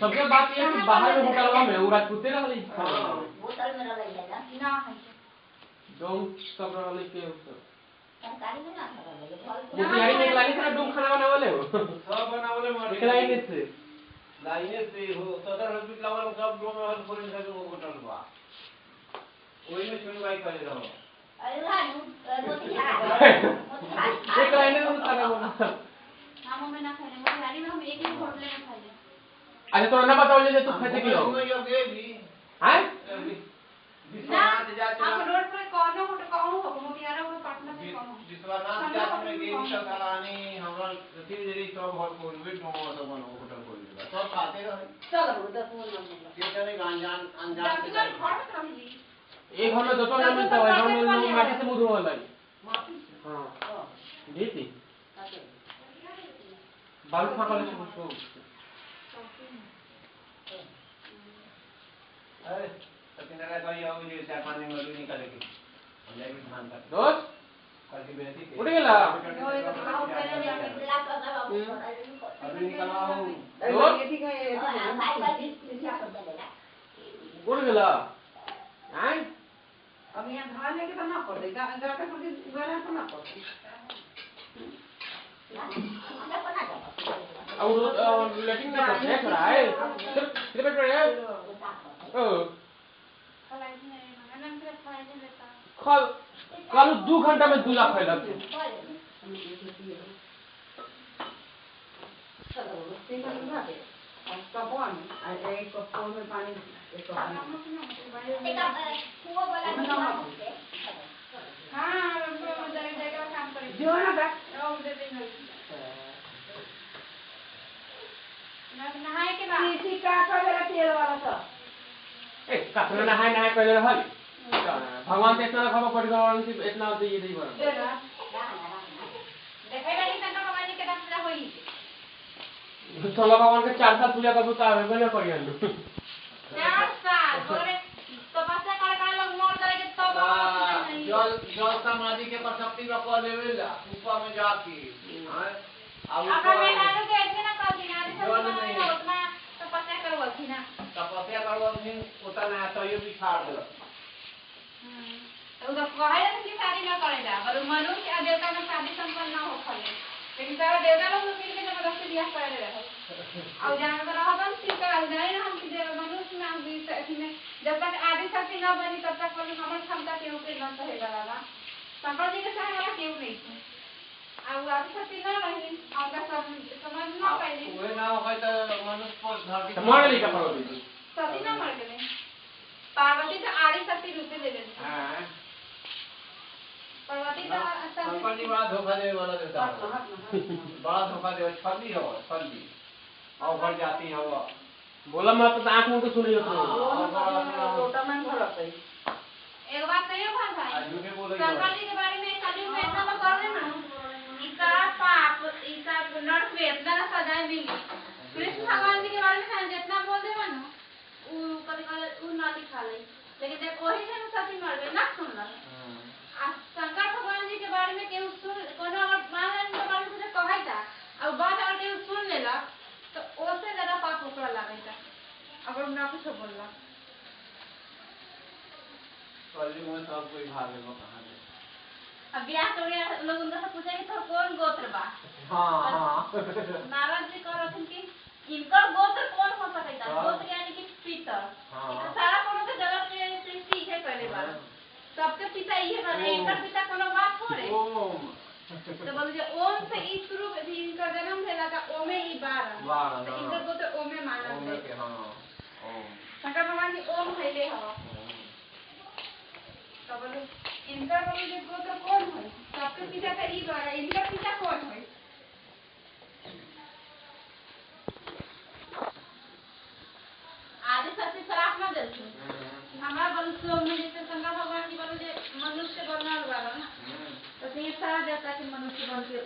सबसे बात ये कि बाहर में होटल में वो राजपूते रहली होटल में रहले ना ना है डोम सब रहली के सरकारी में ना रहले मोतिहारी में लाइन से डोम खाना बनावले हो सब बनावले मर लाइन से हो सदर हॉस्पिटल वाला सब डोम में हर फोरेन से होटल बा ओही में सुनवाई करे रहो अरे लानू मोतिहारी एक लाइन में खाना बना हम में ना खाए मोतिहारी में हम एक ही होटल में खाए अच्छा तो ना बताओ जे तू खाते किलो हैं विश्वनाथ जाते हम रोड पर कौन होटल कौन हो मोतिहारी में पटना से कौन विश्वनाथ जाते में गेली सलानी हमरा तीन जरी सब घर खोलबे डोम सब बनो होटल खोल दिया सब खाते रहे चलो 10 मिनट के तने अनजान के घर में रहली एक घर में दो तो ना मिलता है घर में माटी से मुंह धोवा लगी हां दीदी बालू फाटल से उसको अरे सत्यनारायण भाई आओ मुझे 4-5 दिन में निकाले के हम जाएंगे धान का दोस्त कल की बेटी उड़ गेला अभी निकलवाओ उड़ गेला हैं अब यहाँ धान लेके तो ना पड़ देगा अंदर का कुछ गला तो ना पड़ और लेटिंग में करते हैं थोड़ा है सिर्फ बैठ रहे कल 2 घंटा में 2 लाख फैला थे एक कप में पानी एक कप जो ना नहाए के बाद किसी का वाला तेल वाला सब ए कातना नहाए पहले रहल भगवान से इतना खबर पड़ गया इतना दे ये नहीं बना देखै बानी तंका भगवान के दर्शन होई तो भगवान के 4 साल पूजा करबो त आवे ना करियन 4 साल बोले तपस्या कर लोग मोर जाए के तब जल समाधि के प्रशक्ति का कह देवेला ऊपर में जाके हां अपना मेहरारू के ऐसे ना कर दिना रे सब उतना तपस्या करवथी ना उतना तो ये बिछाड़ दे तो उधर कहे कि शादी ना करेला पर मनुष्य आ देवता में शादी संपन्न ना हो खले लेकिन सारा देवता लोग मिल के जबरदस्ती बियाह करे रहे और जान कर रहबन ठीक है नहीं हम कि मनुष्य में हम में जब तक आदि शक्ति ना बनी तब तक कोई हमर क्षमता के ऊपर न सहे वाला शंकर जी के सहे वाला केहू नहीं है आ आदि शक्ति ना रही हमका समझ ना पाइली ओए ना होय तो मनुष्य पर धरती मर ली का पार्वती सती ना मर गए पार्वती तो आदि शक्ति रूप में ले ले हां पार्वती का शंकर जी बड़ा धोखा देने वाला देवता है बड़ा धोखा दे छली हो छली और भर जाती है वो बोला मत तो आंख मुंह तो सुनियो तो लोटा में भर है एक बात कहियो भाई झूठे बोले शंकर जी के बारे में कलयुग में इतना लोग कर रहे ना इसका पाप इसका नरक में इतना सजा मिली कृष्ण भगवान जी के बारे में जितना बोल देवा ना उ कभी उ ना दिखा ले लेकिन देख वही से सती मर गई ना सुनला शंकर भगवान जी के बारे में केहू सुन कोनो अगर महाराज के बारे में कहै था और बात अगर केहू सुन लेला तो ओसे ज्यादा पाप ओकरा लागेगा अगर ना कुछ बोलला कलयुग में सब कोई भाग लेबो कहां ले अब ब्याह तोड़िया लोग उनका से पूछे कि तो कौन गोत्र बा हां नारद जी कहरथिन कि इनका गोत्र कौन हो सकता गोत्र यानी कि पितर इनका सारा कोनो के जगत में सृष्टि है पहले बार सबके पिता ये बने इनका पिता कोनो बात थोड़े ओम तो बोल जे ओम से ई शुरू भी इनका जन्म भेला का ओमे ई बार तो इनका गोत्र ओमे मानल ओम है के हां ओम शंकर भगवान जी ओम भइले हो तो बोले इनका बोले जे गोत्र कौन है सबके पिता तो ई बार इनका पिता कौन है आदि शक्ति श्राप ना देलखिन हमारा वंश में जैसे शंकर भगवान जी बोले जे मनुष्य बनल बा ना तो ये सारा देवता के मनुष्य बन के